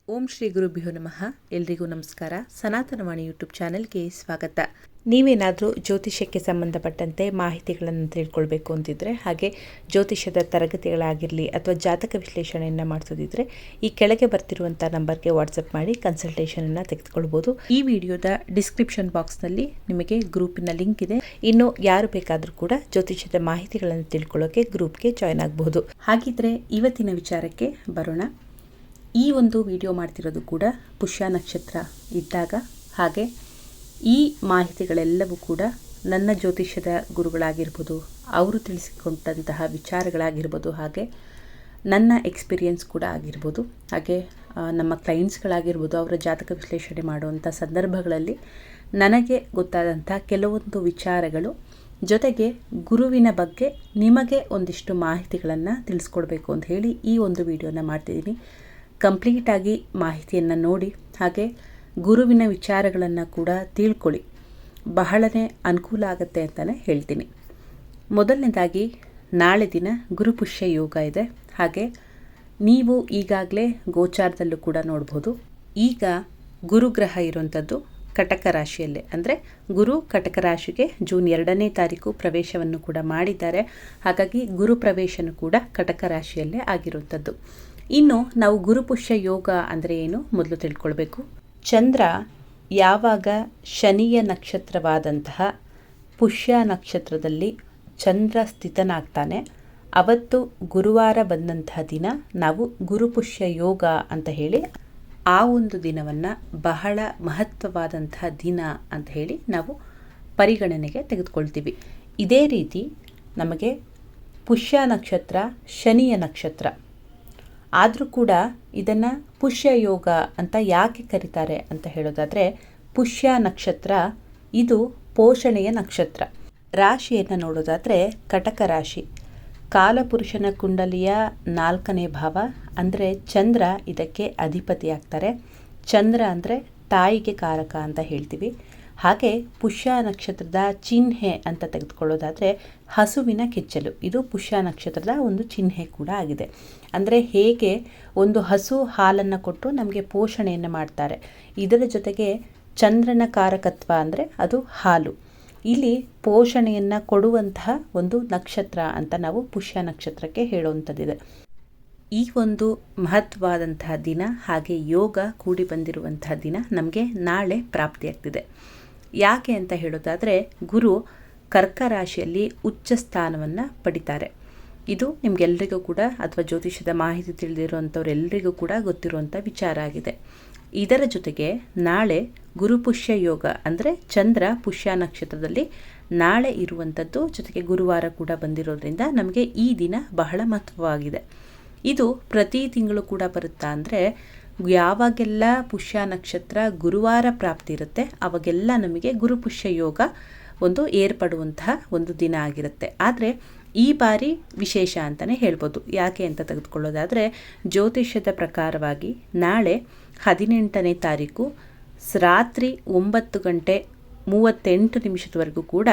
ಓಂ ಶ್ರೀ ಗುರುಭ್ಯೋ ನಮಃ. ಎಲ್ರಿಗೂ ನಮಸ್ಕಾರ. ಸನಾತನವಾಣಿ ಯೂಟ್ಯೂಬ್ ಚಾನೆಲ್ಗೆ ಸ್ವಾಗತ. ನೀವೇನಾದರೂ ಜ್ಯೋತಿಷ್ಯಕ್ಕೆ ಸಂಬಂಧಪಟ್ಟಂತೆ ಮಾಹಿತಿಗಳನ್ನು ತಿಳ್ಕೊಳ್ಬೇಕು ಅಂತಿದ್ರೆ, ಹಾಗೆ ಜ್ಯೋತಿಷ್ಯದ ತರಗತಿಗಳಾಗಿರಲಿ ಅಥವಾ ಜಾತಕ ವಿಶ್ಲೇಷಣೆಯನ್ನು ಮಾಡಿಸೋದಿದ್ರೆ ಈ ಕೆಳಗೆ ಬರ್ತಿರುವಂಥ ನಂಬರ್ಗೆ ವಾಟ್ಸಪ್ ಮಾಡಿ ಕನ್ಸಲ್ಟೇಷನನ್ನು ತೆಗೆದುಕೊಳ್ಬೋದು. ಈ ವಿಡಿಯೋದ ಡಿಸ್ಕ್ರಿಪ್ಷನ್ ಬಾಕ್ಸ್ನಲ್ಲಿ ನಿಮಗೆ ಗ್ರೂಪಿನ ಲಿಂಕ್ ಇದೆ. ಇನ್ನು ಯಾರು ಬೇಕಾದರೂ ಕೂಡ ಜ್ಯೋತಿಷ್ಯದ ಮಾಹಿತಿಗಳನ್ನು ತಿಳ್ಕೊಳ್ಳೋಕೆ ಗ್ರೂಪ್ಗೆ ಜಾಯ್ನ್ ಆಗಬಹುದು. ಹಾಗಿದ್ರೆ ಇವತ್ತಿನ ವಿಚಾರಕ್ಕೆ ಬರೋಣ. ಈ ಒಂದು ವಿಡಿಯೋ ಮಾಡ್ತಿರೋದು ಕೂಡ ಪುಷ್ಯ ನಕ್ಷತ್ರ ಇದ್ದಾಗ, ಹಾಗೆ ಈ ಮಾಹಿತಿಗಳೆಲ್ಲವೂ ಕೂಡ ನನ್ನ ಜ್ಯೋತಿಷ್ಯದ ಗುರುಗಳಾಗಿರ್ಬೋದು, ಅವರು ತಿಳಿಸಿಕೊಟ್ಟಂತಹ ವಿಚಾರಗಳಾಗಿರ್ಬೋದು, ಹಾಗೆ ನನ್ನ ಎಕ್ಸ್ಪೀರಿಯೆನ್ಸ್ ಕೂಡ ಆಗಿರ್ಬೋದು, ಹಾಗೆ ನಮ್ಮ ಕ್ಲೈಂಟ್ಸ್ಗಳಾಗಿರ್ಬೋದು, ಅವರ ಜಾತಕ ವಿಶ್ಲೇಷಣೆ ಮಾಡುವಂಥ ಸಂದರ್ಭಗಳಲ್ಲಿ ನನಗೆ ಗೊತ್ತಾದಂಥ ಕೆಲವೊಂದು ವಿಚಾರಗಳು, ಜೊತೆಗೆ ಗುರುವಿನ ಬಗ್ಗೆ ನಿಮಗೆ ಒಂದಿಷ್ಟು ಮಾಹಿತಿಗಳನ್ನು ತಿಳಿಸ್ಕೊಡ್ಬೇಕು ಅಂತ ಹೇಳಿ ಈ ಒಂದು ವಿಡಿಯೋನ ಮಾಡ್ತಿದ್ದೀನಿ. ಕಂಪ್ಲೀಟಾಗಿ ಮಾಹಿತಿಯನ್ನು ನೋಡಿ, ಹಾಗೆ ಗುರುವಿನ ವಿಚಾರಗಳನ್ನು ಕೂಡ ತಿಳ್ಕೊಳ್ಳಿ. ಬಹಳನೇ ಅನುಕೂಲ ಆಗುತ್ತೆ ಅಂತಲೇ ಹೇಳ್ತೀನಿ. ಮೊದಲನೇದಾಗಿ ನಾಳೆ ದಿನ ಗುರುಪುಷ್ಯ ಯೋಗ ಇದೆ. ಹಾಗೆ ನೀವು ಈಗಾಗಲೇ ಗೋಚಾರದಲ್ಲೂ ಕೂಡ ನೋಡ್ಬೋದು. ಈಗ ಗುರುಗ್ರಹ ಇರುವಂಥದ್ದು ಕಟಕ ರಾಶಿಯಲ್ಲೇ, ಅಂದರೆ ಗುರು ಕಟಕ ರಾಶಿಗೆ ಜೂನ್ 2ನೇ ತಾರೀಕು ಪ್ರವೇಶವನ್ನು ಕೂಡ ಮಾಡಿದ್ದಾರೆ. ಹಾಗಾಗಿ ಗುರು ಪ್ರವೇಶನೂ ಕೂಡ ಕಟಕ ರಾಶಿಯಲ್ಲೇ ಆಗಿರುವಂಥದ್ದು. ಇನ್ನು ನಾವು ಗುರುಪುಷ್ಯ ಯೋಗ ಅಂದರೆ ಏನು ಮೊದಲು ತಿಳ್ಕೊಳ್ಬೇಕು. ಚಂದ್ರ ಯಾವಾಗ ಶನಿಯ ನಕ್ಷತ್ರವಾದಂತಹ ಪುಷ್ಯ ನಕ್ಷತ್ರದಲ್ಲಿ ಚಂದ್ರ ಸ್ಥಿತನಾಗ್ತಾನೆ, ಅವತ್ತು ಗುರುವಾರ ಬಂದಂತಹ ದಿನ ನಾವು ಗುರುಪುಷ್ಯ ಯೋಗ ಅಂತ ಹೇಳಿ ಆ ಒಂದು ದಿನವನ್ನು ಬಹಳ ಮಹತ್ವವಾದಂತಹ ದಿನ ಅಂತ ಹೇಳಿ ನಾವು ಪರಿಗಣನೆಗೆ ತೆಗೆದುಕೊಳ್ತೀವಿ. ಇದೇ ರೀತಿ ನಮಗೆ ಪುಷ್ಯ ನಕ್ಷತ್ರ ಶನಿಯ ನಕ್ಷತ್ರ ಆದರೂ ಕೂಡ ಇದನ್ನು ಪುಷ್ಯ ಯೋಗ ಅಂತ ಯಾಕೆ ಕರೀತಾರೆ ಅಂತ ಹೇಳೋದಾದರೆ, ಪುಷ್ಯ ನಕ್ಷತ್ರ ಇದು ಪೋಷಣೆಯ ನಕ್ಷತ್ರ. ರಾಶಿಯನ್ನು ನೋಡೋದಾದರೆ ಕಟಕ ರಾಶಿ ಕಾಲಪುರುಷನ ಕುಂಡಲಿಯ 4ನೇ ಭಾವ, ಅಂದರೆ ಚಂದ್ರ ಇದಕ್ಕೆ ಅಧಿಪತಿಯಾಗ್ತಾರೆ. ಚಂದ್ರ ಅಂದರೆ ತಾಯಿಗೆ ಕಾರಕ ಅಂತ ಹೇಳ್ತೀವಿ. ಹಾಗೆ ಪುಷ್ಯ ನಕ್ಷತ್ರದ ಚಿಹ್ನೆ ಅಂತ ತೆಗೆದುಕೊಳ್ಳೋದಾದರೆ ಹಸುವಿನ ಕೆಚ್ಚಲು, ಇದು ಪುಷ್ಯ ನಕ್ಷತ್ರದ ಒಂದು ಚಿಹ್ನೆ ಕೂಡ ಆಗಿದೆ. ಅಂದರೆ ಹೇಗೆ ಒಂದು ಹಸು ಹಾಲನ್ನು ಕೊಟ್ಟು ನಮಗೆ ಪೋಷಣೆಯನ್ನು ಮಾಡ್ತಾರೆ, ಇದರ ಜೊತೆಗೆ ಚಂದ್ರನ ಕಾರಕತ್ವ ಅಂದರೆ ಅದು ಹಾಲು. ಇಲ್ಲಿ ಪೋಷಣೆಯನ್ನು ಕೊಡುವಂತಹ ಒಂದು ನಕ್ಷತ್ರ ಅಂತ ನಾವು ಪುಷ್ಯ ನಕ್ಷತ್ರಕ್ಕೆ ಹೇಳುವಂಥದ್ದಿದೆ. ಈ ಒಂದು ಮಹತ್ವವಾದಂತಹ ದಿನ ಹಾಗೆ ಯೋಗ ಕೂಡಿ ಬಂದಿರುವಂತಹ ದಿನ ನಮಗೆ ನಾಳೆ ಪ್ರಾಪ್ತಿಯಾಗ್ತಿದೆ. ಯಾಕೆ ಅಂತ ಹೇಳೋದಾದರೆ, ಗುರು ಕರ್ಕ ರಾಶಿಯಲ್ಲಿ ಉಚ್ಚ ಸ್ಥಾನವನ್ನು ಪಡಿತಾರೆ. ಇದು ನಿಮಗೆಲ್ಲರಿಗೂ ಕೂಡ, ಅಥವಾ ಜ್ಯೋತಿಷ್ಯದ ಮಾಹಿತಿ ತಿಳಿದಿರುವಂಥವ್ರೆಲ್ಲರಿಗೂ ಕೂಡ ಗೊತ್ತಿರುವಂಥ ವಿಚಾರ ಆಗಿದೆ. ಇದರ ಜೊತೆಗೆ ನಾಳೆ ಗುರುಪುಷ್ಯ ಯೋಗ ಅಂದರೆ ಚಂದ್ರ ಪುಷ್ಯ ನಕ್ಷತ್ರದಲ್ಲಿ ನಾಳೆ ಇರುವಂಥದ್ದು, ಜೊತೆಗೆ ಗುರುವಾರ ಕೂಡ ಬಂದಿರೋದ್ರಿಂದ ನಮಗೆ ಈ ದಿನ ಬಹಳ ಮಹತ್ವವಾಗಿದೆ. ಇದು ಪ್ರತಿ ತಿಂಗಳು ಕೂಡ ಬರುತ್ತಾ ಅಂದರೆ, ಯಾವಾಗೆಲ್ಲ ಪುಷ್ಯ ನಕ್ಷತ್ರ ಗುರುವಾರ ಪ್ರಾಪ್ತಿ ಇರುತ್ತೆ ಆವಾಗೆಲ್ಲ ನಮಗೆ ಗುರುಪುಷ್ಯ ಯೋಗ ಒಂದು ಏರ್ಪಡುವಂತಹ ಒಂದು ದಿನ ಆಗಿರುತ್ತೆ. ಆದರೆ ಈ ಬಾರಿ ವಿಶೇಷ ಅಂತಲೇ ಹೇಳ್ಬೋದು. ಯಾಕೆ ಅಂತ ತೆಗೆದುಕೊಳ್ಳೋದಾದರೆ, ಜ್ಯೋತಿಷ್ಯದ ಪ್ರಕಾರವಾಗಿ ನಾಳೆ 18ನೇ ತಾರೀಕು ರಾತ್ರಿ 9:38 ಕೂಡ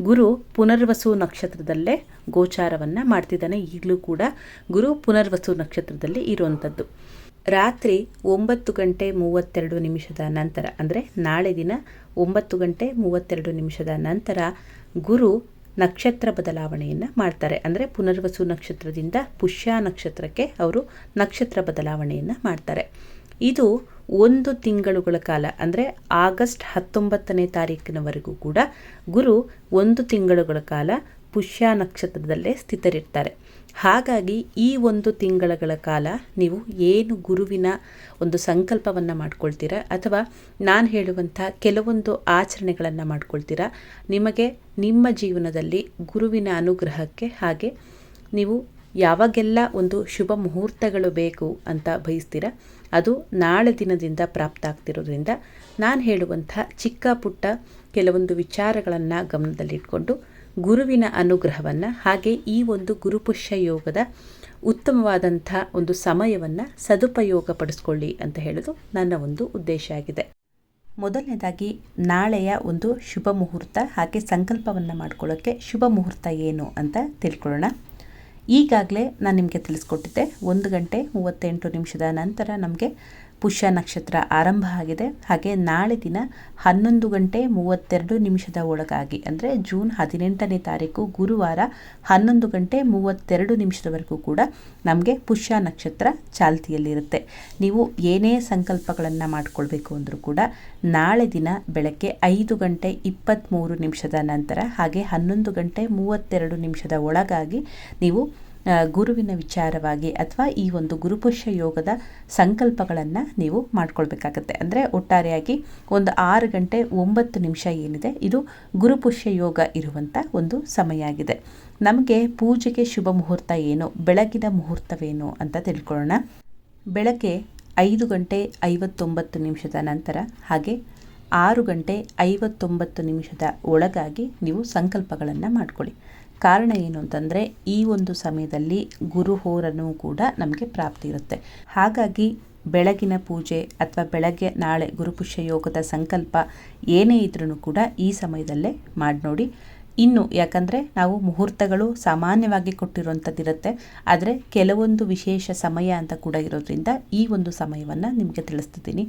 ಗುರು ಪುನರ್ವಸು ನಕ್ಷತ್ರದಲ್ಲೇ ಗೋಚಾರವನ್ನು ಮಾಡ್ತಿದ್ದಾನೆ. ಈಗಲೂ ಕೂಡ ಗುರು ಪುನರ್ವಸು ನಕ್ಷತ್ರದಲ್ಲಿ ಇರುವಂಥದ್ದು. ರಾತ್ರಿ 9:32 ನಂತರ, ಅಂದರೆ ನಾಳೆ ದಿನ 9:32 ನಂತರ ಗುರು ನಕ್ಷತ್ರ ಬದಲಾವಣೆಯನ್ನು ಮಾಡ್ತಾರೆ. ಅಂದರೆ ಪುನರ್ವಸು ನಕ್ಷತ್ರದಿಂದ ಪುಷ್ಯ ನಕ್ಷತ್ರಕ್ಕೆ ಅವರು ನಕ್ಷತ್ರ ಬದಲಾವಣೆಯನ್ನು ಮಾಡ್ತಾರೆ. ಇದು 1 ತಿಂಗಳುಗಳ ಕಾಲ, ಅಂದರೆ ಆಗಸ್ಟ್ 19ನೇ ತಾರೀಕಿನವರೆಗೂ ಕೂಡ ಗುರು 1 ತಿಂಗಳುಗಳ ಕಾಲ ಪುಷ್ಯ ನಕ್ಷತ್ರದಲ್ಲೇ ಸ್ಥಿತರಿರ್ತಾರೆ. ಹಾಗಾಗಿ ಈ 1 ತಿಂಗಳ ಕಾಲ ನೀವು ಏನು ಗುರುವಿನ ಒಂದು ಸಂಕಲ್ಪವನ್ನು ಮಾಡ್ಕೊಳ್ತೀರಾ, ಅಥವಾ ನಾನು ಹೇಳುವಂಥ ಕೆಲವೊಂದು ಆಚರಣೆಗಳನ್ನು ಮಾಡ್ಕೊಳ್ತೀರಾ, ನಿಮಗೆ ನಿಮ್ಮ ಜೀವನದಲ್ಲಿ ಗುರುವಿನ ಅನುಗ್ರಹಕ್ಕೆ, ಹಾಗೆ ನೀವು ಯಾವಾಗೆಲ್ಲ ಒಂದು ಶುಭ ಮುಹೂರ್ತಗಳು ಬೇಕು ಅಂತ ಬಯಸ್ತೀರ, ಅದು ನಾಳೆ ದಿನದಿಂದ ಪ್ರಾಪ್ತ ಆಗ್ತಿರೋದ್ರಿಂದ ನಾನು ಹೇಳುವಂಥ ಚಿಕ್ಕ ಪುಟ್ಟ ಕೆಲವೊಂದು ವಿಚಾರಗಳನ್ನು ಗಮನದಲ್ಲಿಟ್ಕೊಂಡು ಗುರುವಿನ ಅನುಗ್ರಹವನ್ನು, ಹಾಗೆ ಈ ಒಂದು ಗುರುಪುಷ್ಯ ಯೋಗದ ಉತ್ತಮವಾದಂಥ ಒಂದು ಸಮಯವನ್ನು ಸದುಪಯೋಗ ಪಡಿಸ್ಕೊಳ್ಳಿ ಅಂತ ಹೇಳೋದು ನನ್ನ ಒಂದು ಉದ್ದೇಶ ಆಗಿದೆ. ಮೊದಲನೇದಾಗಿ ನಾಳೆಯ ಒಂದು ಶುಭ ಮುಹೂರ್ತ, ಹಾಗೆ ಸಂಕಲ್ಪವನ್ನು ಮಾಡ್ಕೊಳ್ಳೋಕ್ಕೆ ಶುಭ ಮುಹೂರ್ತ ಏನು ಅಂತ ತಿಳ್ಕೊಳ್ಳೋಣ. ಈಗಾಗಲೇ ನಾನು ನಿಮಗೆ ತಿಳಿಸ್ಕೊಟ್ಟಿದ್ದೆ 1:38 ನಂತರ ನಮಗೆ ಪುಷ್ಯ ನಕ್ಷತ್ರ ಆರಂಭ ಆಗಿದೆ. ಹಾಗೆ ನಾಳೆ ದಿನ 11:32 ಒಳಗಾಗಿ ಅಂದರೆ ಜೂನ್ 18ನೇ ತಾರೀಕು ಗುರುವಾರ 11:32 ಕೂಡ ನಮಗೆ ಪುಷ್ಯ ನಕ್ಷತ್ರ ಚಾಲ್ತಿಯಲ್ಲಿರುತ್ತೆ. ನೀವು ಏನೇ ಸಂಕಲ್ಪಗಳನ್ನು ಮಾಡಿಕೊಳ್ಬೇಕು ಅಂದರೂ ಕೂಡ ನಾಳೆ ದಿನ ಬೆಳಗ್ಗೆ 5:23 ನಂತರ ಹಾಗೆ 11:32 ಒಳಗಾಗಿ ನೀವು ಗುರುವಿನ ವಿಚಾರವಾಗಿ ಅಥವಾ ಈ ಒಂದು ಗುರುಪುಷ್ಯ ಯೋಗದ ಸಂಕಲ್ಪಗಳನ್ನು ನೀವು ಮಾಡ್ಕೊಳ್ಬೇಕಾಗತ್ತೆ. ಅಂದರೆ ಒಟ್ಟಾರೆಯಾಗಿ ಒಂದು 6:09 ಏನಿದೆ ಇದು ಗುರುಪುಷ್ಯ ಯೋಗ ಇರುವಂಥ ಒಂದು ಸಮಯ ಆಗಿದೆ. ನಮಗೆ ಪೂಜೆಗೆ ಶುಭ ಮುಹೂರ್ತ ಏನು, ಬೆಳಗಿನ ಮುಹೂರ್ತವೇನು ಅಂತ ತಿಳ್ಕೊಳ್ಳೋಣ. ಬೆಳಗ್ಗೆ 5:59 ನಂತರ ಹಾಗೆ 6:59 ಒಳಗಾಗಿ ನೀವು ಸಂಕಲ್ಪಗಳನ್ನು ಮಾಡ್ಕೊಳ್ಳಿ. ಕಾರಣ ಏನು ಅಂತಂದರೆ ಈ ಒಂದು ಸಮಯದಲ್ಲಿ ಗುರುಹೋರನೂ ಕೂಡ ನಮಗೆ ಪ್ರಾಪ್ತಿ ಇರುತ್ತೆ. ಹಾಗಾಗಿ ಬೆಳಗಿನ ಪೂಜೆ ಅಥವಾ ಬೆಳಗ್ಗೆ ನಾಳೆ ಗುರುಪುಷ್ಯ ಯೋಗದ ಸಂಕಲ್ಪ ಏನೇ ಇದ್ರೂ ಕೂಡ ಈ ಸಮಯದಲ್ಲೇ ಮಾಡಿ ನೋಡಿ. ಇನ್ನು ಯಾಕಂದರೆ ನಾವು ಮುಹೂರ್ತಗಳು ಸಾಮಾನ್ಯವಾಗಿ ಕೊಟ್ಟಿರುವಂಥದ್ದಿರುತ್ತೆ, ಆದರೆ ಕೆಲವೊಂದು ವಿಶೇಷ ಸಮಯ ಅಂತ ಕೂಡ ಇರೋದ್ರಿಂದ ಈ ಒಂದು ಸಮಯವನ್ನು ನಿಮಗೆ ತಿಳಿಸ್ತಿದ್ದೀನಿ.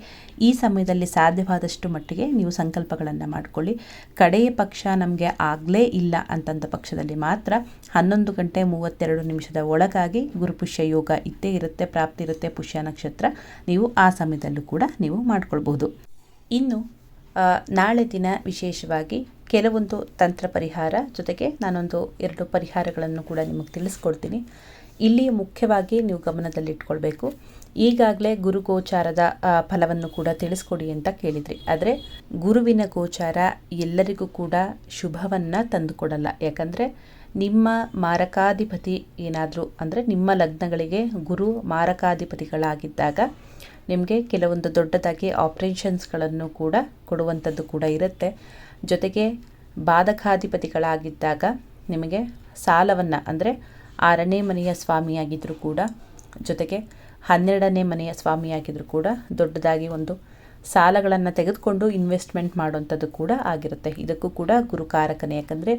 ಈ ಸಮಯದಲ್ಲಿ ಸಾಧ್ಯವಾದಷ್ಟು ಮಟ್ಟಿಗೆ ನೀವು ಸಂಕಲ್ಪಗಳನ್ನು ಮಾಡಿಕೊಳ್ಳಿ. ಕಡೆಯ ಪಕ್ಷ ನಮಗೆ ಆಗಲೇ ಇಲ್ಲ ಅಂತಂದ ಪಕ್ಷದಲ್ಲಿ ಮಾತ್ರ 11:32 ಒಳಗಾಗಿ ಗುರುಪುಷ್ಯ ಯೋಗ ಇದ್ದೇ ಇರುತ್ತೆ, ಪ್ರಾಪ್ತಿ ಇರುತ್ತೆ, ಪುಷ್ಯ ನಕ್ಷತ್ರ. ನೀವು ಆ ಸಮಯದಲ್ಲೂ ಕೂಡ ನೀವು ಮಾಡ್ಕೊಳ್ಬಹುದು. ಇನ್ನು ನಾಳೆ ದಿನ ವಿಶೇಷವಾಗಿ ಕೆಲವೊಂದು ತಂತ್ರ ಪರಿಹಾರ ಜೊತೆಗೆ ನಾನೊಂದು 2 ಪರಿಹಾರಗಳನ್ನು ಕೂಡ ನಿಮಗೆ ತಿಳಿಸ್ಕೊಡ್ತೀನಿ. ಇಲ್ಲಿ ಮುಖ್ಯವಾಗಿ ನೀವು ಗಮನದಲ್ಲಿಟ್ಕೊಳ್ಬೇಕು, ಈಗಾಗಲೇ ಗುರು ಗೋಚಾರದ ಫಲವನ್ನು ಕೂಡ ತಿಳಿಸ್ಕೊಡಿ ಅಂತ ಕೇಳಿದ್ರಿ. ಆದರೆ ಗುರುವಿನ ಗೋಚಾರ ಎಲ್ಲರಿಗೂ ಕೂಡ ಶುಭವನ್ನು ತಂದುಕೊಡಲ್ಲ. ಯಾಕಂದರೆ ನಿಮ್ಮ ಮಾರಕಾಧಿಪತಿ ಏನಾದರೂ ಅಂದರೆ ನಿಮ್ಮ ಲಗ್ನಗಳಿಗೆ ಗುರು ಮಾರಕಾಧಿಪತಿಗಳಾಗಿದ್ದಾಗ ನಿಮಗೆ ಕೆಲವೊಂದು ದೊಡ್ಡದಾಗಿ ಆಪರೇಷನ್ಸ್ಗಳನ್ನು ಕೂಡ ಕೊಡುವಂಥದ್ದು ಕೂಡ ಇರುತ್ತೆ. ಜೊತೆಗೆ ಬಾಧಕಾಧಿಪತಿಗಳಾಗಿದ್ದಾಗ ನಿಮಗೆ ಸಾಲವನ್ನು ಅಂದರೆ 6ನೇ ಮನೆಯ ಸ್ವಾಮಿಯಾಗಿದ್ದರೂ ಕೂಡ ಜೊತೆಗೆ 12ನೇ ಮನೆಯ ಸ್ವಾಮಿಯಾಗಿದ್ದರೂ ಕೂಡ ದೊಡ್ಡದಾಗಿ ಒಂದು ಸಾಲಗಳನ್ನು ತೆಗೆದುಕೊಂಡು ಇನ್ವೆಸ್ಟ್ಮೆಂಟ್ ಮಾಡುವಂಥದ್ದು ಕೂಡ ಆಗಿರುತ್ತೆ. ಇದಕ್ಕೂ ಕೂಡ ಗುರುಕಾರಕನೇ, ಯಾಕಂದರೆ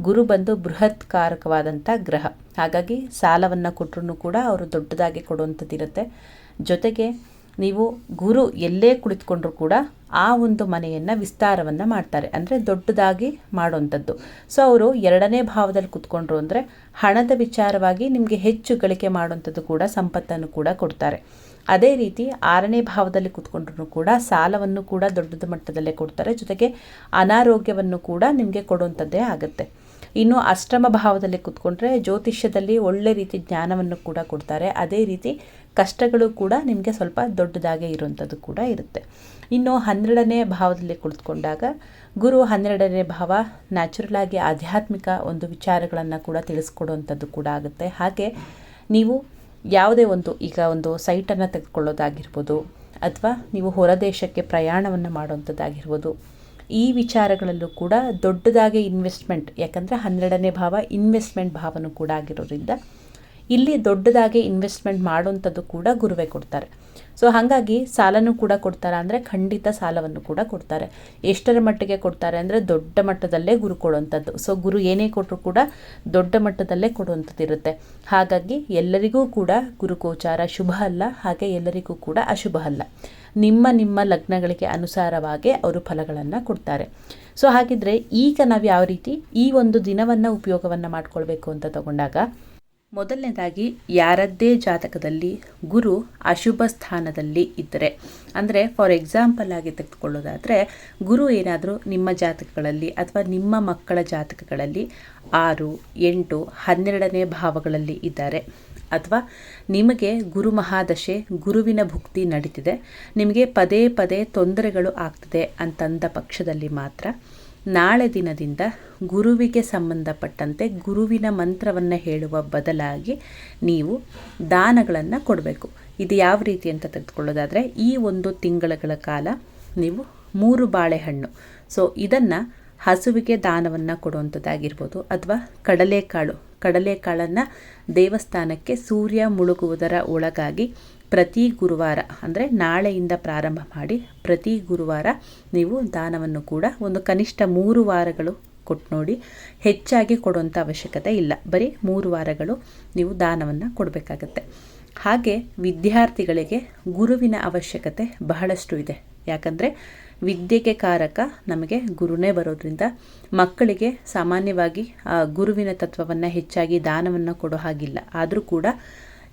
ಗುರು ಬಂದು ಬೃಹತ್ ಕಾರಕವಾದಂಥ ಗ್ರಹ. ಹಾಗಾಗಿ ಸಾಲವನ್ನು ಕೊಟ್ಟರೂ ಕೂಡ ಅವರು ದೊಡ್ಡದಾಗಿ ಕೊಡುವಂಥದ್ದಿರುತ್ತೆ. ಜೊತೆಗೆ ನೀವು ಗುರು ಎಲ್ಲೇ ಕುಳಿತುಕೊಂಡ್ರೂ ಕೂಡ ಆ ಒಂದು ಮನೆಯನ್ನು ವಿಸ್ತಾರವನ್ನು ಮಾಡ್ತಾರೆ, ಅಂದರೆ ದೊಡ್ಡದಾಗಿ ಮಾಡುವಂಥದ್ದು. ಸೊ ಅವರು 2ನೇ ಭಾವದಲ್ಲಿ ಕೂತ್ಕೊಂಡ್ರು ಅಂದರೆ ಹಣದ ವಿಚಾರವಾಗಿ ನಿಮಗೆ ಹೆಚ್ಚು ಗಳಿಕೆ ಮಾಡುವಂಥದ್ದು ಕೂಡ ಸಂಪತ್ತನ್ನು ಕೂಡ ಕೊಡ್ತಾರೆ. ಅದೇ ರೀತಿ 6ನೇ ಭಾವದಲ್ಲಿ ಕೂತ್ಕೊಂಡ್ರೂ ಕೂಡ ಸಾಲವನ್ನು ಕೂಡ ದೊಡ್ಡದ ಮಟ್ಟದಲ್ಲೇ ಕೊಡ್ತಾರೆ, ಜೊತೆಗೆ ಅನಾರೋಗ್ಯವನ್ನು ಕೂಡ ನಿಮಗೆ ಕೊಡುವಂಥದ್ದೇ ಆಗುತ್ತೆ. ಇನ್ನು ಅಷ್ಟಮ ಭಾವದಲ್ಲಿ ಕೂತ್ಕೊಂಡ್ರೆ ಜ್ಯೋತಿಷ್ಯದಲ್ಲಿ ಒಳ್ಳೆ ರೀತಿ ಜ್ಞಾನವನ್ನು ಕೂಡ ಕೊಡ್ತಾರೆ. ಅದೇ ರೀತಿ ಕಷ್ಟಗಳು ಕೂಡ ನಿಮಗೆ ಸ್ವಲ್ಪ ದೊಡ್ಡದಾಗೇ ಇರುವಂಥದ್ದು ಕೂಡ ಇರುತ್ತೆ. ಇನ್ನು 12ನೇ ಭಾವದಲ್ಲಿ ಕುಳಿತುಕೊಂಡಾಗ ಗುರು 12ನೇ ಭಾವ ನ್ಯಾಚುರಲ್ ಆಗಿ ಆಧ್ಯಾತ್ಮಿಕ ಒಂದು ವಿಚಾರಗಳನ್ನು ಕೂಡ ತಿಳಿಸ್ಕೊಡುವಂಥದ್ದು ಕೂಡ ಆಗುತ್ತೆ. ಹಾಗೆ ನೀವು ಯಾವುದೇ ಈಗ ಒಂದು ಸೈಟನ್ನು ತೆಗೆದುಕೊಳ್ಳೋದಾಗಿರ್ಬೋದು ಅಥವಾ ನೀವು ಹೊರದೇಶಕ್ಕೆ ಪ್ರಯಾಣವನ್ನು ಮಾಡುವಂಥದ್ದಾಗಿರ್ಬೋದು, ಈ ವಿಚಾರಗಳಲ್ಲೂ ಕೂಡ ದೊಡ್ಡದಾಗಿ ಇನ್ವೆಸ್ಟ್ಮೆಂಟ್, ಯಾಕಂದರೆ 12ನೇ ಭಾವ ಇನ್ವೆಸ್ಟ್ಮೆಂಟ್ ಭಾವನೂ ಕೂಡ ಆಗಿರೋದ್ರಿಂದ ಇಲ್ಲಿ ದೊಡ್ಡದಾಗಿ ಇನ್ವೆಸ್ಟ್ಮೆಂಟ್ ಮಾಡುವಂಥದ್ದು ಕೂಡ ಗುರುವೇ ಕೊಡ್ತಾರೆ. ಸೊ ಹಾಗಾಗಿ ಸಾಲನೂ ಕೂಡ ಕೊಡ್ತಾರೆ, ಅಂದರೆ ಖಂಡಿತ ಸಾಲವನ್ನು ಕೂಡ ಕೊಡ್ತಾರೆ. ಎಷ್ಟರ ಮಟ್ಟಿಗೆ ಕೊಡ್ತಾರೆ ಅಂದರೆ ದೊಡ್ಡ ಮಟ್ಟದಲ್ಲೇ ಗುರು ಕೊಡುವಂಥದ್ದು. ಸೊ ಗುರು ಏನೇ ಕೊಟ್ಟರು ಕೂಡ ದೊಡ್ಡ ಮಟ್ಟದಲ್ಲೇ ಕೊಡುವಂಥದ್ದು ಇರುತ್ತೆ. ಹಾಗಾಗಿ ಎಲ್ಲರಿಗೂ ಕೂಡ ಗುರು ಗೋಚಾರ ಶುಭ ಅಲ್ಲ, ಹಾಗೆ ಎಲ್ಲರಿಗೂ ಕೂಡ ಅಶುಭ ಅಲ್ಲ. ನಿಮ್ಮ ಲಗ್ನಗಳಿಗೆ ಅನುಸಾರವಾಗಿ ಅವರು ಫಲಗಳನ್ನು ಕೊಡ್ತಾರೆ. ಸೊ ಹಾಗಿದ್ರೆ ಈಗ ನಾವು ಯಾವ ರೀತಿ ಈ ಒಂದು ದಿನವನ್ನು ಉಪಯೋಗವನ್ನು ಮಾಡ್ಕೊಳ್ಬೇಕು ಅಂತ ತಗೊಂಡಾಗ, ಮೊದಲನೇದಾಗಿ ಯಾರದ್ದೇ ಜಾತಕದಲ್ಲಿ ಗುರು ಅಶುಭ ಸ್ಥಾನದಲ್ಲಿ ಇದ್ದರೆ, ಅಂದರೆ ಫಾರ್ ಎಕ್ಸಾಂಪಲ್ ಆಗಿ ತೆಗೆದುಕೊಳ್ಳೋದಾದರೆ ಗುರು ಏನಾದರೂ ನಿಮ್ಮ ಜಾತಕಗಳಲ್ಲಿ ಅಥವಾ ನಿಮ್ಮ ಮಕ್ಕಳ ಜಾತಕಗಳಲ್ಲಿ 6, 8, 12ನೇ ಭಾವಗಳಲ್ಲಿ ಇದ್ದಾರೆ, ಅಥವಾ ನಿಮಗೆ ಗುರು ಮಹಾದಶೆ ಗುರುವಿನ ಭುಕ್ತಿ ನಡೀತಿದೆ, ನಿಮಗೆ ಪದೇ ಪದೇ ತೊಂದರೆಗಳು ಆಗ್ತಿದೆ ಅಂತಂದ ಪಕ್ಷದಲ್ಲಿ ಮಾತ್ರ ನಾಳೆ ದಿನದಿಂದ ಗುರುವಿಗೆ ಸಂಬಂಧಪಟ್ಟಂತೆ ಗುರುವಿನ ಮಂತ್ರವನ್ನು ಹೇಳುವ ಬದಲಾಗಿ ನೀವು ದಾನಗಳನ್ನು ಕೊಡಬೇಕು. ಇದು ಯಾವ ರೀತಿ ಅಂತ ತೆಗೆದುಕೊಳ್ಳೋದಾದರೆ ಈ 1 ತಿಂಗಳ ಕಾಲ ನೀವು 3 ಬಾಳೆಹಣ್ಣು, ಸೊ ಇದನ್ನು ಹಸುವಿಗೆ ದಾನವನ್ನು ಕೊಡುವಂಥದ್ದಾಗಿರ್ಬೋದು, ಅಥವಾ ಕಡಲೆಕಾಳನ್ನು ದೇವಸ್ಥಾನಕ್ಕೆ ಸೂರ್ಯ ಮುಳುಗುವುದರ ಒಳಗಾಗಿ ಪ್ರತಿ ಗುರುವಾರ, ಅಂದರೆ ನಾಳೆಯಿಂದ ಪ್ರಾರಂಭ ಮಾಡಿ ಪ್ರತಿ ಗುರುವಾರ ನೀವು ದಾನವನ್ನು ಕೂಡ ಒಂದು ಕನಿಷ್ಠ 3 ವಾರಗಳು ಕೊಟ್ಟು ನೋಡಿ. ಹೆಚ್ಚಾಗಿ ಕೊಡುವಂಥ ಅವಶ್ಯಕತೆ ಇಲ್ಲ, ಬರೀ 3 ವಾರಗಳು ನೀವು ದಾನವನ್ನು ಕೊಡಬೇಕಾಗತ್ತೆ. ಹಾಗೆ ವಿದ್ಯಾರ್ಥಿಗಳಿಗೆ ಗುರುವಿನ ಅವಶ್ಯಕತೆ ಬಹಳಷ್ಟು ಇದೆ. ಯಾಕಂದರೆ ವಿದ್ಯೆಗೆ ಕಾರಕ ನಮಗೆ ಗುರುನೇ ಬರೋದ್ರಿಂದ ಮಕ್ಕಳಿಗೆ ಸಾಮಾನ್ಯವಾಗಿ ಗುರುವಿನ ತತ್ವವನ್ನು ಹೆಚ್ಚಾಗಿ ದಾನವನ್ನು ಕೊಡೋ ಹಾಗಿಲ್ಲ. ಆದರೂ ಕೂಡ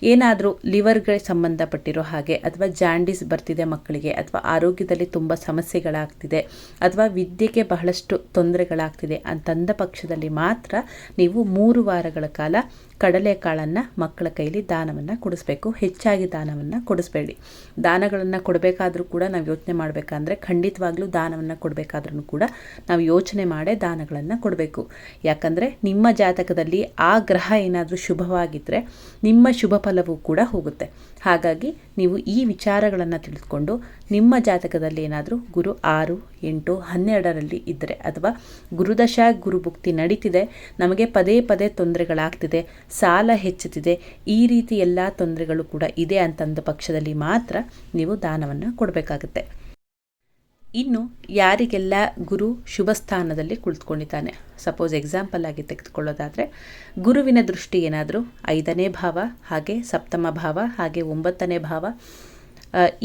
ಏನಾದರೂ ಲಿವರ್ಗೆ ಸಂಬಂಧಪಟ್ಟಿರೋ ಹಾಗೆ ಅಥವಾ ಜಾಂಡೀಸ್ ಬರ್ತಿದೆ ಮಕ್ಕಳಿಗೆ, ಅಥವಾ ಆರೋಗ್ಯದಲ್ಲಿ ತುಂಬ ಸಮಸ್ಯೆಗಳಾಗ್ತಿದೆ, ಅಥವಾ ವಿದ್ಯೆಗೆ ಬಹಳಷ್ಟು ತೊಂದರೆಗಳಾಗ್ತಿದೆ ಅಂತಂದ ಪಕ್ಷದಲ್ಲಿ ಮಾತ್ರ ನೀವು 3 ವಾರಗಳ ಕಾಲ ಕಡಲೆಕಾಳನ್ನು ಮಕ್ಕಳ ಕೈಲಿ ದಾನವನ್ನು ಕೊಡಿಸ್ಬೇಕು. ಹೆಚ್ಚಾಗಿ ದಾನವನ್ನು ಕೊಡಿಸ್ಬೇಡಿ. ದಾನಗಳನ್ನು ಕೊಡಬೇಕಾದ್ರೂ ಕೂಡ ನಾವು ಯೋಚನೆ ಮಾಡಬೇಕಂದ್ರೆ, ಖಂಡಿತವಾಗ್ಲೂ ದಾನವನ್ನು ಕೊಡಬೇಕಾದ್ರೂ ಕೂಡ ನಾವು ಯೋಚನೆ ಮಾಡೇ ದಾನಗಳನ್ನು ಕೊಡಬೇಕು. ಯಾಕಂದರೆ ನಿಮ್ಮ ಜಾತಕದಲ್ಲಿ ಆ ಗ್ರಹ ಏನಾದರೂ ಶುಭವಾಗಿದ್ದರೆ ನಿಮ್ಮ ಶುಭ ಫಲವೂ ಕೂಡ ಹೋಗುತ್ತೆ. ಹಾಗಾಗಿ ನೀವು ಈ ವಿಚಾರಗಳನ್ನು ತಿಳಿದುಕೊಂಡು ನಿಮ್ಮ ಜಾತಕದಲ್ಲಿ ಏನಾದರೂ ಗುರು 6, 8, 12ರಲ್ಲಿ ಇದ್ದರೆ, ಅಥವಾ ಗುರುದಶ ಗುರುಭುಕ್ತಿ ನಡೀತಿದೆ, ನಮಗೆ ಪದೇ ಪದೇ ತೊಂದರೆಗಳಾಗ್ತಿದೆ, ಸಾಲ ಹೆಚ್ಚುತ್ತಿದೆ, ಈ ರೀತಿ ಎಲ್ಲ ತೊಂದರೆಗಳು ಕೂಡ ಇದೆ ಅಂತಂದ ಪಕ್ಷದಲ್ಲಿ ಮಾತ್ರ ನೀವು ದಾನವನ್ನು ಕೊಡಬೇಕಾಗುತ್ತೆ. ಇನ್ನು ಯಾರಿಗೆಲ್ಲ ಗುರು ಶುಭ ಸ್ಥಾನದಲ್ಲಿ ಕುಳಿತುಕೊಂಡಿದ್ದಾನೆ, ಸಪೋಸ್ ಎಕ್ಸಾಂಪಲ್ ಆಗಿ ತೆಗೆದುಕೊಳ್ಳೋದಾದರೆ, ಗುರುವಿನ ದೃಷ್ಟಿ ಏನಾದರೂ 5ನೇ ಭಾವ, ಹಾಗೆ 7ಮ ಭಾವ, ಹಾಗೆ 9ನೇ ಭಾವ,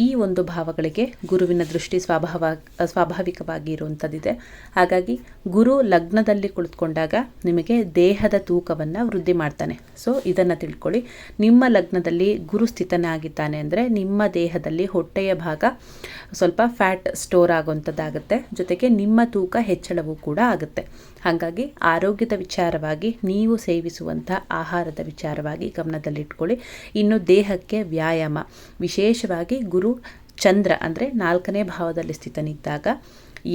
ಈ ಒಂದು ಭಾವಗಳಿಗೆ ಗುರುವಿನ ದೃಷ್ಟಿ ಸ್ವಾಭಾವಿಕವಾಗಿ ಇರುವಂಥದ್ದಿದೆ. ಹಾಗಾಗಿ ಗುರು ಲಗ್ನದಲ್ಲಿ ಕುಳಿತುಕೊಂಡಾಗ ನಿಮಗೆ ದೇಹದ ತೂಕವನ್ನು ವೃದ್ಧಿ ಮಾಡ್ತಾನೆ. ಸೊ ಇದನ್ನು ತಿಳ್ಕೊಳ್ಳಿ. ನಿಮ್ಮ ಲಗ್ನದಲ್ಲಿ ಗುರು ಸ್ಥಿತನಾಗಿದ್ದಾನೆ ಅಂದರೆ ನಿಮ್ಮ ದೇಹದಲ್ಲಿ ಹೊಟ್ಟೆಯ ಭಾಗ ಸ್ವಲ್ಪ ಫ್ಯಾಟ್ ಸ್ಟೋರ್ ಆಗುವಂಥದ್ದಾಗುತ್ತೆ, ಜೊತೆಗೆ ನಿಮ್ಮ ತೂಕ ಹೆಚ್ಚಳವೂ ಕೂಡ ಆಗುತ್ತೆ. ಹಾಗಾಗಿ ಆರೋಗ್ಯದ ವಿಚಾರವಾಗಿ ನೀವು ಸೇವಿಸುವಂಥ ಆಹಾರದ ವಿಚಾರವಾಗಿ ಗಮನದಲ್ಲಿಟ್ಕೊಳ್ಳಿ. ಇನ್ನು ದೇಹಕ್ಕೆ ವ್ಯಾಯಾಮ, ವಿಶೇಷವಾಗಿ ಗುರು ಚಂದ್ರ ಅಂದರೆ 4ನೇ ಭಾವದಲ್ಲಿ ಸ್ಥಿತನಿದ್ದಾಗ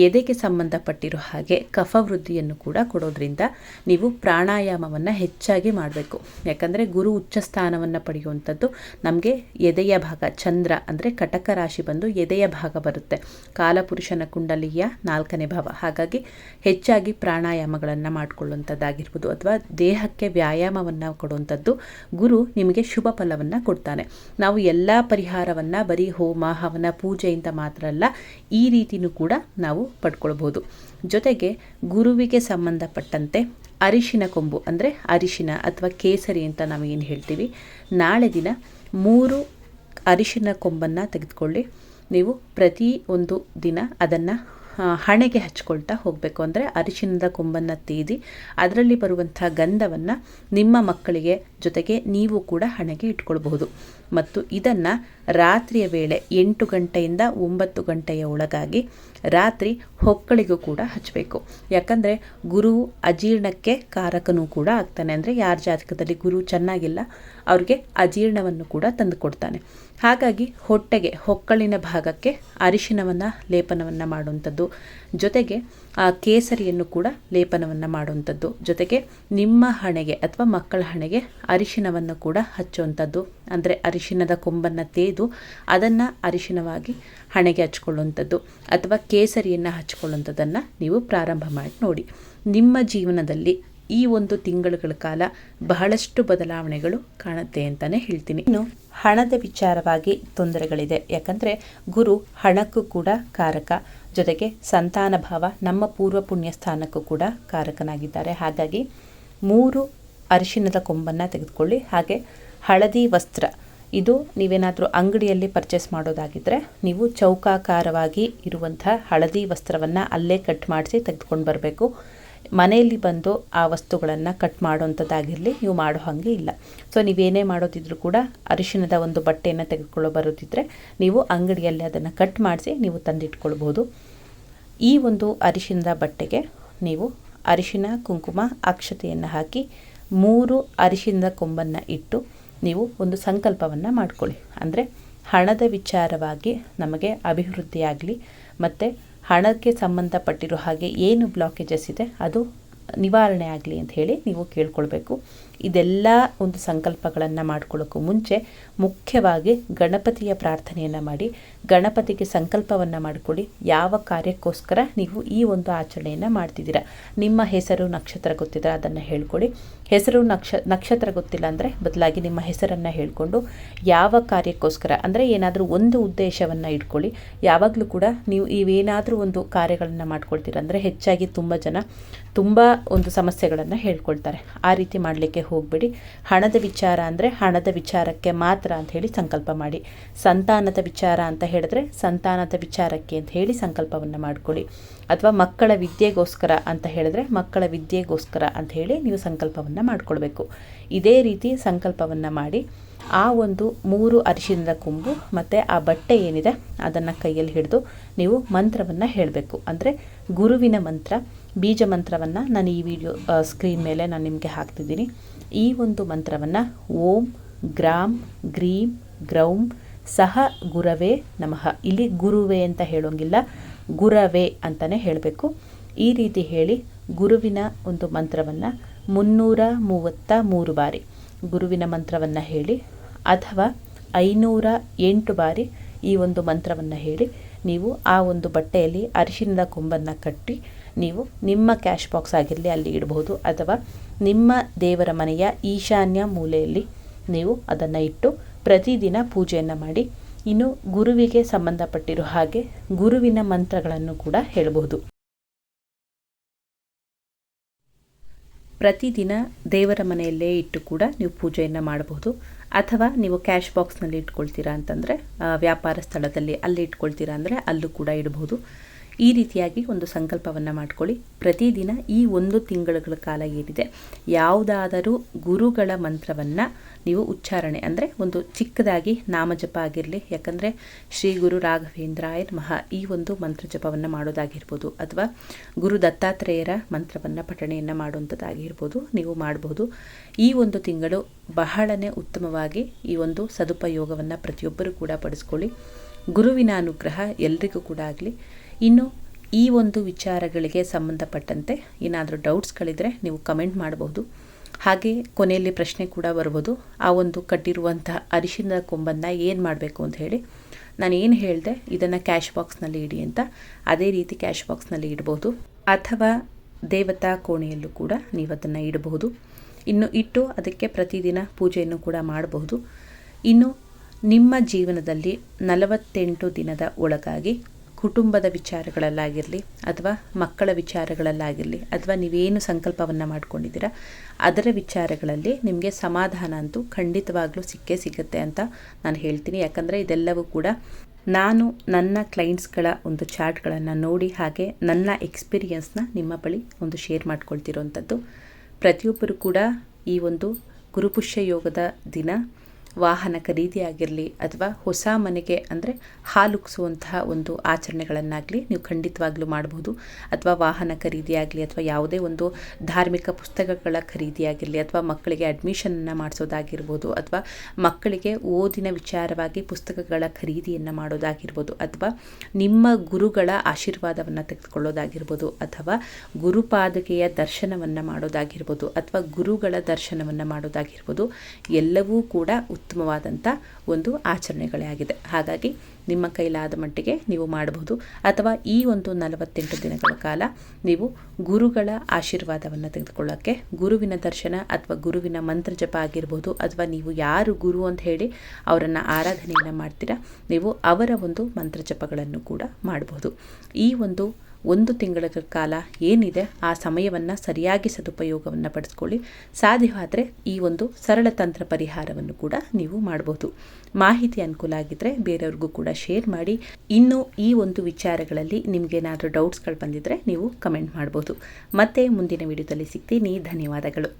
ಎದೆಗೆ ಸಂಬಂಧಪಟ್ಟಿರೋ ಹಾಗೆ ಕಫ ವೃದ್ಧಿಯನ್ನು ಕೂಡ ಕೊಡೋದ್ರಿಂದ ನೀವು ಪ್ರಾಣಾಯಾಮವನ್ನು ಹೆಚ್ಚಾಗಿ ಮಾಡಬೇಕು. ಯಾಕಂದರೆ ಗುರು ಉಚ್ಚ ಸ್ಥಾನವನ್ನು ಪಡೆಯುವಂಥದ್ದು ನಮಗೆ ಎದೆಯ ಭಾಗ, ಚಂದ್ರ ಅಂದರೆ ಕಟಕ ರಾಶಿ ಬಂದು ಎದೆಯ ಭಾಗ ಬರುತ್ತೆ, ಕಾಲಪುರುಷನ ಕುಂಡಲಿಯ 4ನೇ ಭಾವ. ಹಾಗಾಗಿ ಹೆಚ್ಚಾಗಿ ಪ್ರಾಣಾಯಾಮಗಳನ್ನು ಮಾಡಿಕೊಳ್ಳುವಂಥದ್ದಾಗಿರ್ಬೋದು, ಅಥವಾ ದೇಹಕ್ಕೆ ವ್ಯಾಯಾಮವನ್ನು ಕೊಡುವಂಥದ್ದು ಗುರು ನಿಮಗೆ ಶುಭ ಫಲವನ್ನು ಕೊಡ್ತಾನೆ. ನಾವು ಎಲ್ಲ ಪರಿಹಾರವನ್ನು ಬರೀ ಹೋಮ ಹವನ ಪೂಜೆಯಿಂದ ಮಾತ್ರ ಅಲ್ಲ, ಈ ರೀತಿಯೂ ಕೂಡ ನಾವು ಪಡ್ಕೊಳ್ಬಹುದು. ಜೊತೆಗೆ ಗುರುವಿಗೆ ಸಂಬಂಧಪಟ್ಟಂತೆ ಅರಿಶಿನ ಕೊಂಬು ಅಂದರೆ ಅರಿಶಿನ ಅಥವಾ ಕೇಸರಿ ಅಂತ ನಾವು ಏನು ಹೇಳ್ತೀವಿ, ನಾಳೆ ದಿನ 3 ಅರಿಶಿನ ಕೊಂಬನ್ನು ತೆಗೆದುಕೊಳ್ಳಿ. ನೀವು ಪ್ರತಿ ಒಂದು ದಿನ ಅದನ್ನು ಹಣೆಗೆ ಹಚ್ಕೊಳ್ತಾ ಹೋಗಬೇಕು. ಅಂದರೆ ಅರಿಶಿನದ ಕೊಂಬನ್ನು ತೀದಿ ಅದರಲ್ಲಿ ಬರುವಂಥ ಗಂಧವನ್ನು ನಿಮ್ಮ ಮಕ್ಕಳಿಗೆ ಜೊತೆಗೆ ನೀವು ಕೂಡ ಹಣೆಗೆ ಇಟ್ಕೊಳ್ಬಹುದು. ಮತ್ತು ಇದನ್ನು ರಾತ್ರಿಯ ವೇಳೆ 8 ಗಂಟೆಯಿಂದ 9 ಗಂಟೆಯ ಒಳಗಾಗಿ ರಾತ್ರಿ ಹೊಕ್ಕಳಿಗೂ ಕೂಡ ಹಚ್ಚಬೇಕು. ಯಾಕಂದರೆ ಗುರು ಅಜೀರ್ಣಕ್ಕೆ ಕಾರಕನೂ ಕೂಡ ಆಗ್ತಾನೆ. ಅಂದರೆ ಯಾರ ಜಾತಕದಲ್ಲಿ ಗುರು ಚೆನ್ನಾಗಿಲ್ಲ ಅವ್ರಿಗೆ ಅಜೀರ್ಣವನ್ನು ಕೂಡ ತಂದು ಕೊಡ್ತಾನೆ. ಹಾಗಾಗಿ ಹೊಟ್ಟೆಗೆ, ಹೊಕ್ಕಳಿನ ಭಾಗಕ್ಕೆ ಅರಿಶಿನವನ್ನು ಲೇಪನವನ್ನು ಮಾಡುವಂಥದ್ದು, ಜೊತೆಗೆ ಕೇಸರಿಯನ್ನು ಕೂಡ ಲೇಪನವನ್ನು ಮಾಡುವಂಥದ್ದು, ಜೊತೆಗೆ ನಿಮ್ಮ ಹಣೆಗೆ ಅಥವಾ ಮಕ್ಕಳ ಹಣೆಗೆ ಅರಿಶಿನವನ್ನು ಕೂಡ ಹಚ್ಚುವಂಥದ್ದು. ಅಂದರೆ ಅರಿಶಿನದ ಕೊಂಬನ್ನು ತೇದು ಅದನ್ನು ಅರಿಶಿನವಾಗಿ ಹಣೆಗೆ ಹಚ್ಕೊಳ್ಳುವಂಥದ್ದು ಅಥವಾ ಕೇಸರಿಯನ್ನು ಹಚ್ಕೊಳ್ಳುವಂಥದ್ದನ್ನು ನೀವು ಪ್ರಾರಂಭ ಮಾಡಿ ನೋಡಿ. ನಿಮ್ಮ ಜೀವನದಲ್ಲಿ ಈ ಒಂದು ತಿಂಗಳುಗಳ ಕಾಲ ಬಹಳಷ್ಟು ಬದಲಾವಣೆಗಳು ಕಾಣುತ್ತೆ ಅಂತಲೇ ಹೇಳ್ತೀನಿ. ಇನ್ನು ಹಣದ ವಿಚಾರವಾಗಿ ತೊಂದರೆಗಳಿದೆ. ಯಾಕಂದರೆ ಗುರು ಹಣಕ್ಕೂ ಕೂಡ ಕಾರಕ, ಜೊತೆಗೆ ಸಂತಾನ ಭಾವ, ನಮ್ಮ ಪೂರ್ವ ಪುಣ್ಯ ಸ್ಥಾನಕ್ಕೂ ಕೂಡ ಕಾರಕನಾಗಿದ್ದಾರೆ. ಹಾಗಾಗಿ 3 ಅರಿಶಿನದ ಕೊಂಬನ್ನು ತೆಗೆದುಕೊಳ್ಳಿ. ಹಾಗೆ ಹಳದಿ ವಸ್ತ್ರ, ಇದು ನೀವೇನಾದರೂ ಅಂಗಡಿಯಲ್ಲಿ ಪರ್ಚೇಸ್ ಮಾಡೋದಾಗಿದ್ದರೆ ನೀವು ಚೌಕಾಕಾರವಾಗಿ ಇರುವಂಥ ಹಳದಿ ವಸ್ತ್ರವನ್ನು ಅಲ್ಲೇ ಕಟ್ ಮಾಡಿಸಿ ತೆಗೆದುಕೊಂಡು ಬರಬೇಕು. ಮನೆಯಲ್ಲಿ ಬಂದು ಆ ವಸ್ತುಗಳನ್ನು ಕಟ್ ಮಾಡೋವಂಥದ್ದಾಗಿರಲಿ, ನೀವು ಮಾಡೋ ಹಾಗೆ ಇಲ್ಲ. ಸೊ ನೀವೇನೇ ಮಾಡೋದಿದ್ರೂ ಕೂಡ ಅರಿಶಿನದ ಒಂದು ಬಟ್ಟೆಯನ್ನು ತೆಗೆದುಕೊಳ್ಳೋ ಬರೋದಿದ್ದರೆ ನೀವು ಅಂಗಡಿಯಲ್ಲಿ ಅದನ್ನು ಕಟ್ ಮಾಡಿಸಿ ನೀವು ತಂದಿಟ್ಕೊಳ್ಬೋದು. ಈ ಒಂದು ಅರಿಶಿನದ ಬಟ್ಟೆಗೆ ನೀವು ಅರಿಶಿನ, ಕುಂಕುಮ, ಅಕ್ಷತೆಯನ್ನು ಹಾಕಿ 3 ಅರಿಶಿನದ ಕೊಂಬನ್ನು ಇಟ್ಟು ನೀವು ಒಂದು ಸಂಕಲ್ಪವನ್ನು ಮಾಡಿಕೊಳ್ಳಿ. ಅಂದರೆ ಹಣದ ವಿಚಾರವಾಗಿ ನಮಗೆ ಅಭಿವೃದ್ಧಿಯಾಗಲಿ ಮತ್ತು ಹಣಕ್ಕೆ ಸಂಬಂಧಪಟ್ಟಿರೋ ಹಾಗೆ ಏನು ಬ್ಲಾಕೇಜಸ್ ಇದೆ ಅದು ನಿವಾರಣೆ ಆಗಲಿ ಅಂತ ಹೇಳಿ ನೀವು ಕೇಳ್ಕೊಳ್ಬೇಕು. ಇದೆಲ್ಲ ಒಂದು ಸಂಕಲ್ಪಗಳನ್ನು ಮಾಡ್ಕೊಳ್ಳೋಕ್ಕೂ ಮುಂಚೆ ಮುಖ್ಯವಾಗಿ ಗಣಪತಿಯ ಪ್ರಾರ್ಥನೆಯನ್ನು ಮಾಡಿ ಗಣಪತಿಗೆ ಸಂಕಲ್ಪವನ್ನು ಮಾಡಿಕೊಳ್ಳಿ. ಯಾವ ಕಾರ್ಯಕ್ಕೋಸ್ಕರ ನೀವು ಈ ಒಂದು ಆಚರಣೆಯನ್ನು ಮಾಡ್ತಿದ್ದೀರಾ, ನಿಮ್ಮ ಹೆಸರು ನಕ್ಷತ್ರ ಗೊತ್ತಿದ್ರೆ ಅದನ್ನು ಹೇಳ್ಕೊಳ್ಳಿ. ಹೆಸರು ನಕ್ಷತ್ರ ಗೊತ್ತಿಲ್ಲ ಅಂದರೆ ಬದಲಾಗಿ ನಿಮ್ಮ ಹೆಸರನ್ನು ಹೇಳಿಕೊಂಡು ಯಾವ ಕಾರ್ಯಕ್ಕೋಸ್ಕರ, ಅಂದರೆ ಏನಾದರೂ ಒಂದು ಉದ್ದೇಶವನ್ನು ಇಟ್ಕೊಳ್ಳಿ. ಯಾವಾಗಲೂ ಕೂಡ ನೀವು ಇವೇನಾದರೂ ಒಂದು ಕಾರ್ಯಗಳನ್ನು ಮಾಡ್ಕೊಳ್ತೀರ ಅಂದರೆ ಹೆಚ್ಚಾಗಿ ತುಂಬ ಜನ ತುಂಬ ಒಂದು ಸಮಸ್ಯೆಗಳನ್ನು ಹೇಳ್ಕೊಳ್ತಾರೆ. ಆ ರೀತಿ ಮಾಡಲಿಕ್ಕೆ ಹೋಗಬೇಡಿ. ಹಣದ ವಿಚಾರ ಅಂದರೆ ಹಣದ ವಿಚಾರಕ್ಕೆ ಮಾತ್ರ ಅಂತ ಹೇಳಿ ಸಂಕಲ್ಪ ಮಾಡಿ. ಸಂತಾನದ ವಿಚಾರ ಅಂತ ಹೇಳಿದ್ರೆ ಸಂತಾನದ ವಿಚಾರಕ್ಕೆ ಅಂತ ಹೇಳಿ ಸಂಕಲ್ಪವನ್ನು ಮಾಡಿಕೊಳ್ಳಿ. ಅಥವಾ ಮಕ್ಕಳ ವಿದ್ಯೆಗೋಸ್ಕರ ಅಂತ ಹೇಳಿದ್ರೆ ಮಕ್ಕಳ ವಿದ್ಯೆಗೋಸ್ಕರ ಅಂತ ಹೇಳಿ ನೀವು ಸಂಕಲ್ಪವನ್ನು ಮಾಡಿಕೊಳ್ಬೇಕು. ಇದೇ ರೀತಿ ಸಂಕಲ್ಪವನ್ನು ಮಾಡಿ ಆ ಒಂದು 3 ಅರಿಶಿಣದ ಕೊಂಬು ಮತ್ತು ಆ ಬಟ್ಟೆ ಏನಿದೆ ಅದನ್ನು ಕೈಯಲ್ಲಿ ಹಿಡಿದು ನೀವು ಮಂತ್ರವನ್ನು ಹೇಳಬೇಕು. ಅಂದರೆ ಗುರುವಿನ ಮಂತ್ರ, ಬೀಜ ಮಂತ್ರವನ್ನು ನಾನು ಈ ವಿಡಿಯೋ ಸ್ಕ್ರೀನ್ ಮೇಲೆ ನಾನು ನಿಮಗೆ ಹಾಕ್ತಿದ್ದೀನಿ. ಈ ಒಂದು ಮಂತ್ರವನ್ನು ಓಂ ಗ್ರಾಂ ಗ್ರೀಂ ಗ್ರೌಂ ಸಹ ಗುರವೇ ನಮಃ. ಇಲ್ಲಿ ಗುರುವೇ ಅಂತ ಹೇಳೋಂಗಿಲ್ಲ, ಗುರವೇ ಅಂತಲೇ ಹೇಳಬೇಕು. ಈ ರೀತಿ ಹೇಳಿ ಗುರುವಿನ ಒಂದು ಮಂತ್ರವನ್ನು 333 ಬಾರಿ ಗುರುವಿನ ಮಂತ್ರವನ್ನು ಹೇಳಿ, ಅಥವಾ 508 ಬಾರಿ ಈ ಒಂದು ಮಂತ್ರವನ್ನು ಹೇಳಿ ನೀವು ಆ ಒಂದು ಬಟ್ಟೆಯಲ್ಲಿ ಅರಿಶಿಣದ ಕೊಂಬನ್ನು ಕಟ್ಟಿ ನೀವು ನಿಮ್ಮ ಕ್ಯಾಶ್ ಬಾಕ್ಸ್ ಆಗಿರಲಿ ಅಲ್ಲಿ ಇಡಬಹುದು, ಅಥವಾ ನಿಮ್ಮ ದೇವರ ಮನೆಯ ಈಶಾನ್ಯ ಮೂಲೆಯಲ್ಲಿ ನೀವು ಅದನ್ನು ಇಟ್ಟು ಪ್ರತಿದಿನ ಪೂಜೆಯನ್ನು ಮಾಡಿ. ಇನ್ನು ಗುರುವಿಗೆ ಸಂಬಂಧಪಟ್ಟಿರೋ ಹಾಗೆ ಗುರುವಿನ ಮಂತ್ರಗಳನ್ನು ಕೂಡ ಹೇಳಬಹುದು. ಪ್ರತಿದಿನ ದೇವರ ಮನೆಯಲ್ಲೇ ಇಟ್ಟು ಕೂಡ ನೀವು ಪೂಜೆಯನ್ನು ಮಾಡಬಹುದು. ಅಥವಾ ನೀವು ಕ್ಯಾಶ್ ಬಾಕ್ಸ್ನಲ್ಲಿ ಇಟ್ಕೊಳ್ತೀರಾ ಅಂತಂದರೆ ವ್ಯಾಪಾರ ಸ್ಥಳದಲ್ಲಿ ಅಲ್ಲಿ ಇಟ್ಕೊಳ್ತೀರಾ ಅಂದರೆ ಅಲ್ಲೂ ಕೂಡ ಇಡಬಹುದು. ಈ ರೀತಿಯಾಗಿ ಒಂದು ಸಂಕಲ್ಪವನ್ನು ಮಾಡ್ಕೊಳ್ಳಿ. ಪ್ರತಿದಿನ ಈ 1 ತಿಂಗಳ ಕಾಲ ಏನಿದೆ ಯಾವುದಾದರೂ ಗುರುಗಳ ಮಂತ್ರವನ್ನು ನೀವು ಉಚ್ಚಾರಣೆ ಅಂದರೆ ಒಂದು ಚಿಕ್ಕದಾಗಿ ನಾಮಜಪ ಆಗಿರಲಿ, ಯಾಕಂದರೆ ಶ್ರೀ ಗುರು ರಾಘವೇಂದ್ರಾಯ ನಮಃ ಈ ಒಂದು ಮಂತ್ರ ಜಪವನ್ನು ಮಾಡೋದಾಗಿರ್ಬೋದು, ಅಥವಾ ಗುರು ದತ್ತಾತ್ರೇಯರ ಮಂತ್ರವನ್ನು ಪಠಣೆಯನ್ನು ಮಾಡುವಂಥದ್ದಾಗಿರ್ಬೋದು, ನೀವು ಮಾಡಬಹುದು. ಈ ಒಂದು ತಿಂಗಳು ಬಹಳನೇ ಉತ್ತಮವಾಗಿ ಈ ಒಂದು ಸದುಪಯೋಗವನ್ನು ಪ್ರತಿಯೊಬ್ಬರೂ ಕೂಡ ಪಡಿಸ್ಕೊಳ್ಳಿ. ಗುರುವಿನ ಅನುಗ್ರಹ ಎಲ್ರಿಗೂ ಕೂಡ ಆಗಲಿ. ಇನ್ನು ಈ ಒಂದು ವಿಚಾರಗಳಿಗೆ ಸಂಬಂಧಪಟ್ಟಂತೆ ಏನಾದರೂ ಡೌಟ್ಸ್ಗಳಿದ್ರೆ ನೀವು ಕಮೆಂಟ್ ಮಾಡಬಹುದು. ಹಾಗೆ ಕೊನೆಯಲ್ಲಿ ಪ್ರಶ್ನೆ ಕೂಡ ಬರ್ಬೋದು, ಆ ಒಂದು ಕಟ್ಟಿರುವಂತಹ ಅರಿಶಿಣದ ಕೊಂಬನ್ನು ಏನು ಮಾಡಬೇಕು ಅಂತ ಹೇಳಿ. ನಾನು ಏನು ಹೇಳಿದೆ ಇದನ್ನು ಕ್ಯಾಶ್ ಬಾಕ್ಸ್ನಲ್ಲಿ ಇಡಿ ಅಂತ, ಅದೇ ರೀತಿ ಕ್ಯಾಶ್ ಬಾಕ್ಸ್ನಲ್ಲಿ ಇಡಬಹುದು, ಅಥವಾ ದೇವತಾ ಕೋಣೆಯಲ್ಲೂ ಕೂಡ ನೀವು ಅದನ್ನು ಇಡಬಹುದು. ಇನ್ನು ಇಟ್ಟು ಅದಕ್ಕೆ ಪ್ರತಿದಿನ ಪೂಜೆಯನ್ನು ಕೂಡ ಮಾಡಬಹುದು. ಇನ್ನು ನಿಮ್ಮ ಜೀವನದಲ್ಲಿ 48 ದಿನದ ಒಳಗಾಗಿ ಕುಟುಂಬದ ವಿಚಾರಗಳಲ್ಲಾಗಿರಲಿ, ಅಥವಾ ಮಕ್ಕಳ ವಿಚಾರಗಳಲ್ಲಾಗಿರಲಿ, ಅಥವಾ ನೀವೇನು ಸಂಕಲ್ಪವನ್ನು ಮಾಡ್ಕೊಂಡಿದ್ದೀರಾ ಅದರ ವಿಚಾರಗಳಲ್ಲಿ ನಿಮಗೆ ಸಮಾಧಾನ ಅಂತೂ ಖಂಡಿತವಾಗ್ಲೂ ಸಿಕ್ಕೇ ಸಿಗುತ್ತೆ ಅಂತ ನಾನು ಹೇಳ್ತೀನಿ. ಯಾಕಂದರೆ ಇದೆಲ್ಲವೂ ಕೂಡ ನಾನು ನನ್ನ ಕ್ಲೈಂಟ್ಸ್ಗಳ ಒಂದು ಚಾರ್ಟ್ಗಳನ್ನು ನೋಡಿ ಹಾಗೆ ನನ್ನ ಎಕ್ಸ್ಪೀರಿಯನ್ಸ್ನ ನಿಮ್ಮ ಬಳಿ ಒಂದು ಶೇರ್ ಮಾಡ್ಕೊಳ್ತಿರೋವಂಥದ್ದು. ಪ್ರತಿಯೊಬ್ಬರು ಕೂಡ ಈ ಒಂದು ಗುರುಪುಷ್ಯ ಯೋಗದ ದಿನ ವಾಹನ ಖರೀದಿ ಆಗಿರಲಿ, ಅಥವಾ ಹೊಸ ಮನೆಗೆ ಅಂದರೆ ಹಾಲುಕ್ಸುವಂತಹ ಒಂದು ಆಚರಣೆಗಳನ್ನಾಗಲಿ ನೀವು ಖಂಡಿತವಾಗ್ಲೂ ಮಾಡಬಹುದು. ಅಥವಾ ವಾಹನ ಖರೀದಿ ಆಗಲಿ, ಅಥವಾ ಯಾವುದೇ ಒಂದು ಧಾರ್ಮಿಕ ಪುಸ್ತಕಗಳ ಖರೀದಿ ಆಗಿರಲಿ, ಅಥವಾ ಮಕ್ಕಳಿಗೆ ಅಡ್ಮಿಷನನ್ನು ಮಾಡಿಸೋದಾಗಿರ್ಬೋದು, ಅಥವಾ ಮಕ್ಕಳಿಗೆ ಓದಿನ ವಿಚಾರವಾಗಿ ಪುಸ್ತಕಗಳ ಖರೀದಿಯನ್ನು ಮಾಡೋದಾಗಿರ್ಬೋದು, ಅಥವಾ ನಿಮ್ಮ ಗುರುಗಳ ಆಶೀರ್ವಾದವನ್ನು ತೆಗೆದುಕೊಳ್ಳೋದಾಗಿರ್ಬೋದು, ಅಥವಾ ಗುರುಪಾದುಕೆಯ ದರ್ಶನವನ್ನು ಮಾಡೋದಾಗಿರ್ಬೋದು, ಅಥವಾ ಗುರುಗಳ ದರ್ಶನವನ್ನು ಮಾಡೋದಾಗಿರ್ಬೋದು, ಎಲ್ಲವೂ ಕೂಡ ಉತ್ತಮವಾದಂಥ ಒಂದು ಆಚರಣೆಗಳೇ ಆಗಿದೆ. ಹಾಗಾಗಿ ನಿಮ್ಮ ಕೈಲಾದ ಮಟ್ಟಿಗೆ ನೀವು ಮಾಡಬಹುದು. ಅಥವಾ ಈ ಒಂದು 48 ದಿನಗಳ ಕಾಲ ನೀವು ಗುರುಗಳ ಆಶೀರ್ವಾದವನ್ನು ತೆಗೆದುಕೊಳ್ಳೋಕ್ಕೆ ಗುರುವಿನ ದರ್ಶನ ಅಥವಾ ಗುರುವಿನ ಮಂತ್ರ ಜಪ ಆಗಿರ್ಬೋದು, ಅಥವಾ ನೀವು ಯಾರು ಗುರು ಅಂತ ಹೇಳಿ ಅವರನ್ನು ಆರಾಧನೆಯನ್ನು ಮಾಡ್ತೀರಾ ನೀವು ಅವರ ಒಂದು ಮಂತ್ರ ಜಪಗಳನ್ನು ಕೂಡ ಮಾಡಬಹುದು. ಈ ಒಂದು ತಿಂಗಳ ಕಾಲ ಏನಿದೆ ಆ ಸಮಯವನ್ನು ಸರಿಯಾಗಿ ಸದುಪಯೋಗವನ್ನು ಪಡಿಸ್ಕೊಳ್ಳಿ. ಸಾಧ್ಯವಾದರೆ ಈ ಒಂದು ಸರಳ ತಂತ್ರ ಪರಿಹಾರವನ್ನು ಕೂಡ ನೀವು ಮಾಡಬಹುದು. ಮಾಹಿತಿ ಅನುಕೂಲ ಆಗಿದ್ದರೆ ಬೇರೆಯವ್ರಿಗೂ ಕೂಡ ಶೇರ್ ಮಾಡಿ. ಇನ್ನು ಈ ಒಂದು ವಿಚಾರಗಳಲ್ಲಿ ನಿಮಗೇನಾದರೂ ಡೌಟ್ಸ್ಗಳು ಬಂದಿದ್ದರೆ ನೀವು ಕಮೆಂಟ್ ಮಾಡ್ಬೋದು. ಮತ್ತೆ ಮುಂದಿನ ವಿಡಿಯೋದಲ್ಲಿ ಸಿಗ್ತೀನಿ. ಧನ್ಯವಾದಗಳು.